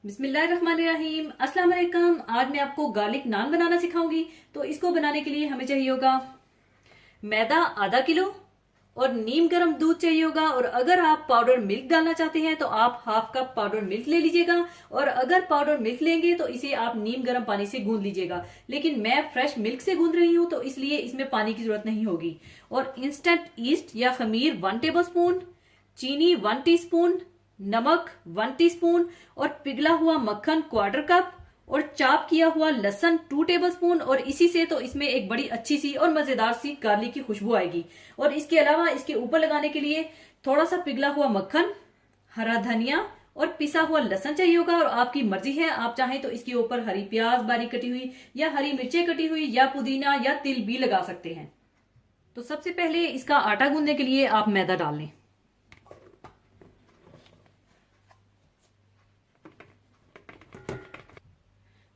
बिस्मिल्लाहिर्रहमानिर्रहीम। अस्सलाम वालेकुम। आज मैं आपको गार्लिक नान बनाना सिखाऊंगी। तो इसको बनाने के लिए हमें चाहिए होगा मैदा आधा किलो और नीम गर्म दूध चाहिए होगा। और अगर आप पाउडर मिल्क डालना चाहते हैं तो आप हाफ कप पाउडर मिल्क ले लीजिएगा। और अगर पाउडर मिल्क लेंगे तो इसे आप नीम गर्म पानी से गूंद लीजिएगा। लेकिन मैं फ्रेश मिल्क से गूंद रही हूं तो इसलिए इसमें पानी की जरूरत नहीं होगी। और इंस्टेंट ईस्ट या खमीर 1 टेबल स्पून, चीनी 1 टीस्पून, नमक 1 टीस्पून और पिघला हुआ मक्खन 1/4 कप और चाप किया हुआ लहसुन 2 टेबल स्पून। और इसी से तो इसमें एक बड़ी अच्छी सी और मजेदार सी गार्लिक की खुशबू आएगी। और इसके अलावा इसके ऊपर लगाने के लिए थोड़ा सा पिघला हुआ मक्खन, हरा धनिया और पिसा हुआ लहसुन चाहिए होगा। और आपकी मर्जी है, आप चाहें तो इसके ऊपर हरी प्याज बारीक कटी हुई या हरी मिर्चें कटी हुई या पुदीना या तिल भी लगा सकते हैं। तो सबसे पहले इसका आटा गूंदने के लिए आप मैदा डाल लें।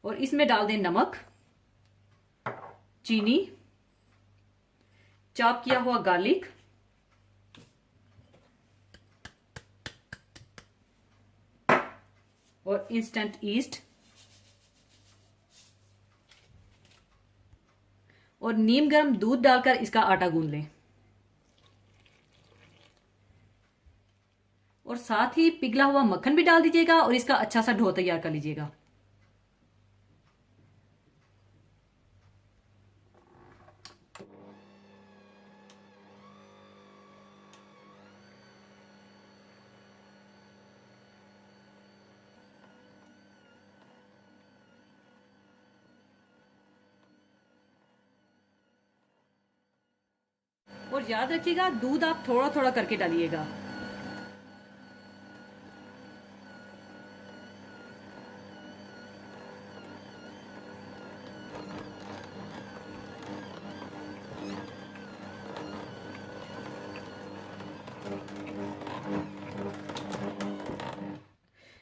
और इसमें डाल दें नमक, चीनी, चॉप किया हुआ गार्लिक, और इंस्टेंट ईस्ट और नीम गर्म दूध डालकर इसका आटा गूंद लें। और साथ ही पिघला हुआ मक्खन भी डाल दीजिएगा और इसका अच्छा सा डो तैयार कर लीजिएगा। और याद रखिएगा दूध आप थोड़ा थोड़ा करके डालिएगा।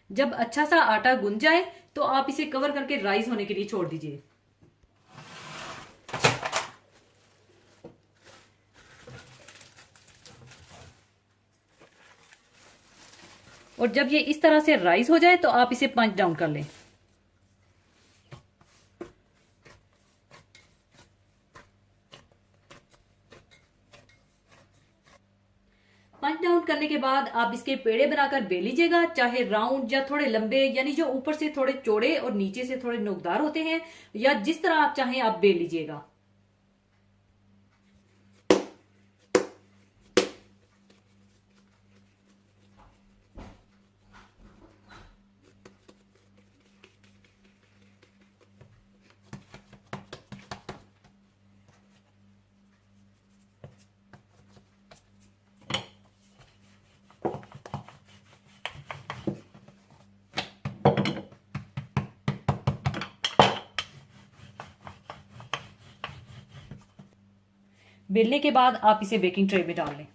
जब अच्छा सा आटा गूंज जाए तो आप इसे कवर करके राइस होने के लिए छोड़ दीजिए। और जब ये इस तरह से राइस हो जाए तो आप इसे पंच डाउन कर लें। पंच डाउन करने के बाद आप इसके पेड़े बनाकर बेल लीजिएगा, चाहे राउंड या थोड़े लंबे, यानी जो ऊपर से थोड़े चौड़े और नीचे से थोड़े नोकदार होते हैं, या जिस तरह आप चाहें आप बेल लीजिएगा। बेलने के बाद आप इसे बेकिंग ट्रे में डाल लें।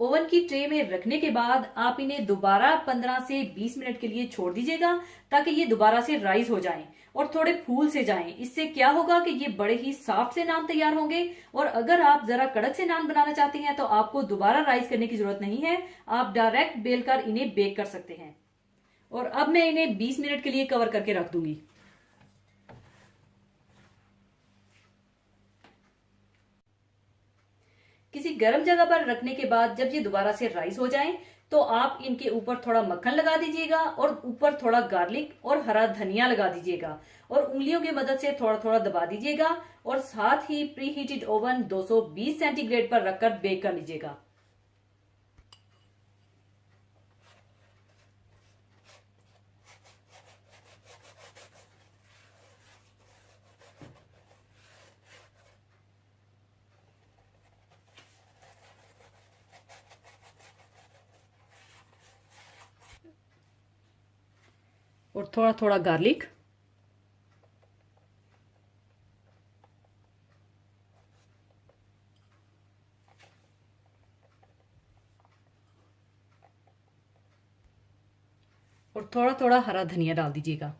ओवन की ट्रे में रखने के बाद आप इन्हें दोबारा 15 से 20 मिनट के लिए छोड़ दीजिएगा, ताकि ये दोबारा से राइस हो जाएं और थोड़े फूल से जाएं। इससे क्या होगा कि ये बड़े ही सॉफ्ट से नान तैयार होंगे। और अगर आप जरा कड़क से नान बनाना चाहते हैं तो आपको दोबारा राइस करने की जरूरत नहीं है, आप डायरेक्ट बेलकर इन्हें बेक कर सकते हैं। और अब मैं इन्हें 20 मिनट के लिए कवर करके रख दूंगी। किसी गर्म जगह पर रखने के बाद जब ये दोबारा से राइस हो जाएं तो आप इनके ऊपर थोड़ा मक्खन लगा दीजिएगा और ऊपर थोड़ा गार्लिक और हरा धनिया लगा दीजिएगा। और उंगलियों की मदद से थोड़ा थोड़ा दबा दीजिएगा। और साथ ही प्री हीटेड ओवन 220 सेंटीग्रेड पर रखकर बेक कर लीजिएगा। और थोड़ा थोड़ा गार्लिक, और थोड़ा थोड़ा हरा धनिया डाल दीजिएगा।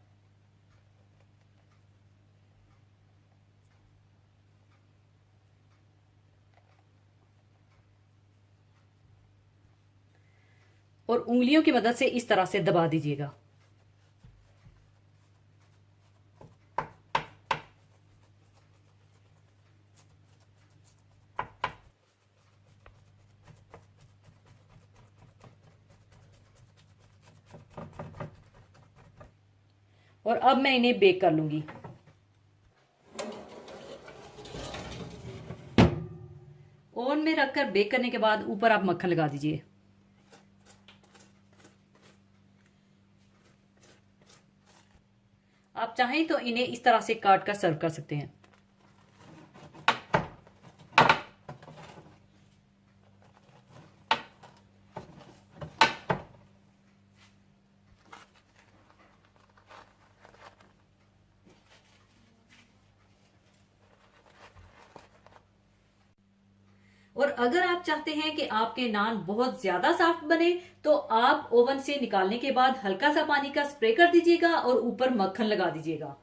और उंगलियों की मदद से इस तरह से दबा दीजिएगा। और अब मैं इन्हें बेक कर लूंगी। ओवन में रखकर बेक करने के बाद ऊपर आप मक्खन लगा दीजिए। आप चाहें तो इन्हें इस तरह से काट कर सर्व कर सकते हैं। और अगर आप चाहते हैं कि आपके नान बहुत ज्यादा सॉफ्ट बने तो आप ओवन से निकालने के बाद हल्का सा पानी का स्प्रे कर दीजिएगा और ऊपर मक्खन लगा दीजिएगा।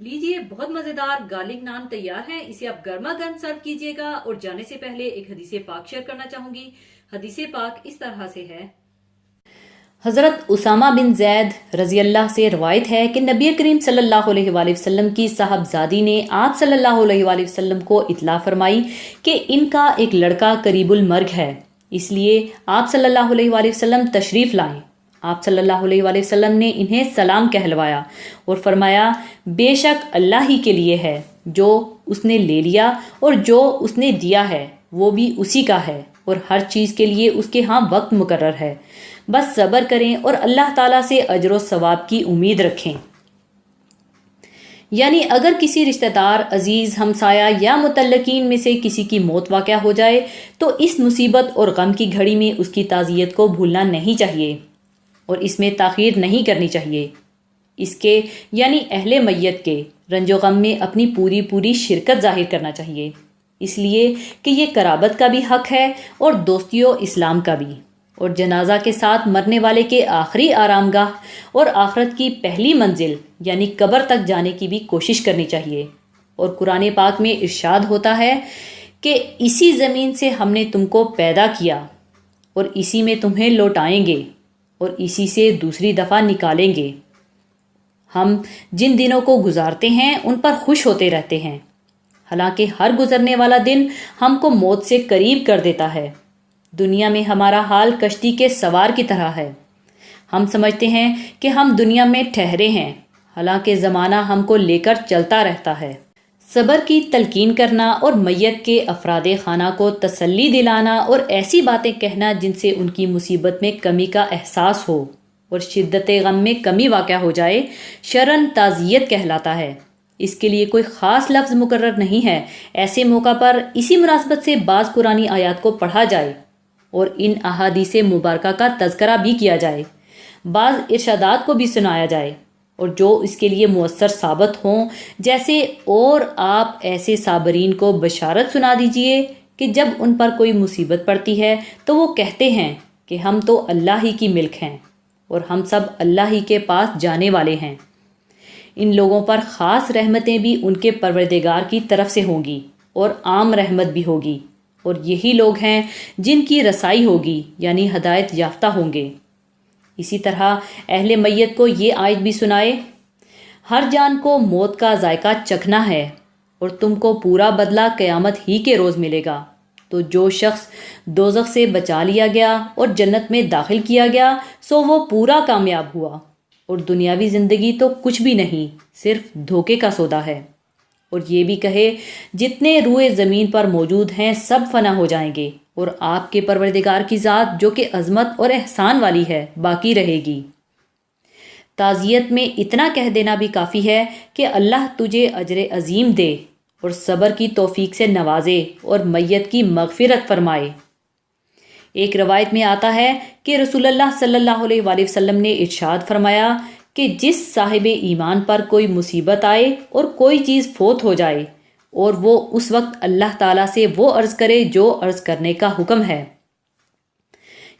लीजिए, बहुत मजेदार गार्लिक नान तैयार है। इसे आप गर्मा गर्म सर्व कीजिएगा। और जाने से पहले एक हदीसे पाक शेयर करना चाहूंगी। हदीसे पाक इस तरह से है। हजरत उसामा बिन जैद रजी अल्लाह से रवायत है कि नबी करीम सल्लल्लाहु अलैहि वसल्लम की साहबजादी ने आप सल्लल्लाहु अलैहि वसल्लम को इतला फरमाई कि इनका एक लड़का करीबुल मर्ग है, इसलिए आप सल्लल्लाहु अलैहि वसल्लम तशरीफ लाएं। आप सल्लल्लाहु अलैहि वसल्लम ने इन्हें सलाम कहलवाया और फरमाया, बेशक अल्लाह ही के लिए है, जो उसने ले लिया और जो उसने दिया है वो भी उसी का है, और हर चीज़ के लिए उसके यहाँ वक्त मुकर्रर है। बस सब्र करें और अल्लाह ताला से अजर व सवाब की उम्मीद रखें। यानी अगर किसी रिश्तेदार, अजीज, हमसाया या मुतल्लकीन में से किसी की मौत वाक़या हो जाए तो इस मुसीबत और गम की घड़ी में उसकी ताज़ियत को भूलना नहीं चाहिए और इसमें ताख़ीर नहीं करनी चाहिए। इसके यानी अहले मैयत के रंजो गम में अपनी पूरी पूरी शिरकत जाहिर करना चाहिए, इसलिए कि ये कराबत का भी हक है और दोस्तियों इस्लाम का भी। और जनाजा के साथ मरने वाले के आखिरी आरामगाह और आखरत की पहली मंजिल यानी कब्र तक जाने की भी कोशिश करनी चाहिए। और कुरान पाक में इरशाद होता है कि इसी ज़मीन से हमने तुमको पैदा किया और इसी में तुम्हें लौटाएंगे और इसी से दूसरी दफ़ा निकालेंगे। हम जिन दिनों को गुजारते हैं उन पर खुश होते रहते हैं, हालांकि हर गुजरने वाला दिन हमको मौत से करीब कर देता है। दुनिया में हमारा हाल कश्ती के सवार की तरह है। हम समझते हैं कि हम दुनिया में ठहरे हैं, हालांकि ज़माना हमको लेकर चलता रहता है। सब्र की तलकीन करना और मैयत के अफरादे खाना को तसल्ली दिलाना और ऐसी बातें कहना जिनसे उनकी मुसीबत में कमी का एहसास हो और शिद्दत गम में कमी वाक़या हो जाए, शरन ताज़ियत कहलाता है। इसके लिए कोई ख़ास लफ्ज़ मुकर्रर नहीं है। ऐसे मौका पर इसी मुनासबत से बाज़ कुरानी आयात को पढ़ा जाए और इन अहादीसे मुबारका का तज़करा भी किया जाए, बाज़ इरशादात को भी सुनाया जाए और जो इसके लिए मुअस्सर साबित हों, जैसे और आप ऐसे साबरीन को बशारत सुना दीजिए कि जब उन पर कोई मुसीबत पड़ती है तो वो कहते हैं कि हम तो अल्लाह ही की मिल्क हैं और हम सब अल्लाह ही के पास जाने वाले हैं। इन लोगों पर ख़ास रहमतें भी उनके परवरदिगार की तरफ से होंगी और आम रहमत भी होगी, और यही लोग हैं जिनकी रसाई होगी यानी हदायत याफ्ता होंगे। इसी तरह अहले मैयत को ये आयत भी सुनाए, हर जान को मौत का जायका चखना है और तुमको पूरा बदला क़यामत ही के रोज़ मिलेगा। तो जो शख्स दोज़ख से बचा लिया गया और जन्नत में दाखिल किया गया सो वो पूरा कामयाब हुआ, और दुनियावी ज़िंदगी तो कुछ भी नहीं, सिर्फ धोखे का सौदा है। और ये भी कहे, जितने रूए ज़मीन पर मौजूद हैं सब फना हो जाएंगे और आपके परवरदिगार की ज़ात जो कि अज़मत और एहसान वाली है बाकी रहेगी। ताज़ियत में इतना कह देना भी काफ़ी है कि अल्लाह तुझे अजर अजीम दे और सब्र की तौफीक से नवाजे और मैयत की मगफिरत फरमाए। एक रवायत में आता है कि रसूलुल्लाह सल्लल्लाहु अलैहि वसल्लम ने इरशाद फरमाया कि जिस साहिब ईमान पर कोई मुसीबत आए और कोई चीज़ फोत हो जाए और वो उस वक्त अल्लाह ताला से वो अर्ज़ करे जो अर्ज़ करने का हुक्म है,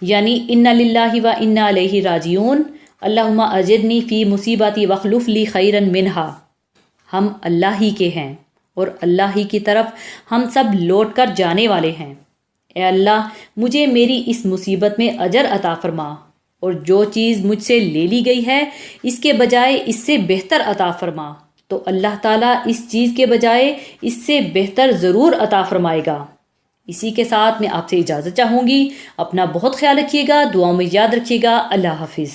यानी इन्ना लिल्लाहि व इन्ना अलैहि राजिऊन, अल्लाहुम्मा अजिरनी फ़ी मुसीबती वखलुफ ली खैरन मिनहा। हम अल्लाह ही के हैं और अल्लाह ही की तरफ हम सब लौट कर जाने वाले हैं। ए अल्लाह, मुझे मेरी इस मुसीबत में अजर अता फरमा और जो चीज़ मुझसे ले ली गई है इसके बजाय इससे बेहतर अता फरमा। तो अल्लाह ताला इस चीज़ के बजाय इससे बेहतर ज़रूर अता फरमाएगा। इसी के साथ मैं आपसे इजाज़त चाहूँगी। अपना बहुत ख्याल रखिएगा, दुआओं में याद रखिएगा। अल्लाह हाफिज़।